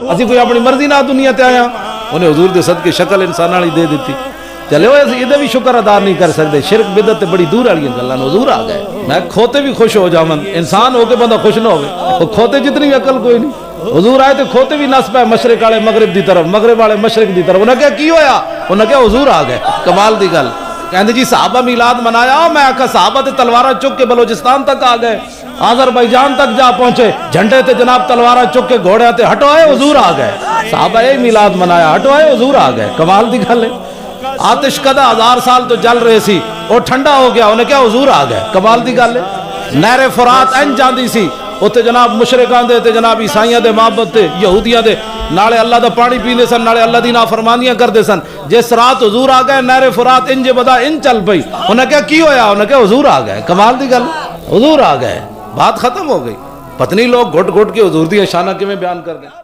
اسی کوئی اپنی مرضی نہ دنیا تے آیا انہیں حضور دے صدقے شکل انسان والی دے دیتی چلے وہ یہ بھی شکر ادا نہیں کر سکتے شرک بدعت تے بڑی دور والی گلاں حضور آ گئے میں کھوتے بھی خوش ہو جاون انسان ہو کے بندہ خوش نہ ہوے کھوتے جتنی عقل کوئی نہیں حضور آئے تے کھوتے بھی نس پے مشرق والے مغرب دی طرف مغرب والے مشرق دی طرف انہیں کیا کی ہویا انہیں کیا حضور آ گئے کمال دی گل کہندے جی صحابہ میلاد منایا میں آکھا صحابہ تے تلوارہ چک کے بلوچستان تک آ گئے آذربائیجان تک جا پہنچے جھنڈے تے جناب تلوارہ چک کے گھوڑے تے ہٹو آئے حضور آ گئے صحابہ اے میلاد منایا ہٹو آئے حضور آ گئے کمال دی گل ہے آتش کدہ 1000 سال تو جل رہے سی اور ٹھنڈا ہو گیا انہیں کیا حضور آ گئے کمال دی گل ہے نہر فرات این جاندی سی اوتے جناب مشرکان دے تے جناب عیسائیاں دے معبد تے یہودیاں دے نالے اللہ دا پانی پیندے سن نالے اللہ دی نافرمانیاں کردے سن جس رات حضور آ گئے نہر فرات ان جے بدا ان چل پئی انہیں کیا کی ہویا انہیں کیا حضور آ گئے کمال دی گل حضور آ گئے بات ختم ہو گئی پتنی لوگ گھٹ گھٹ کے حضور دی شانہ کیویں بیان کر دیں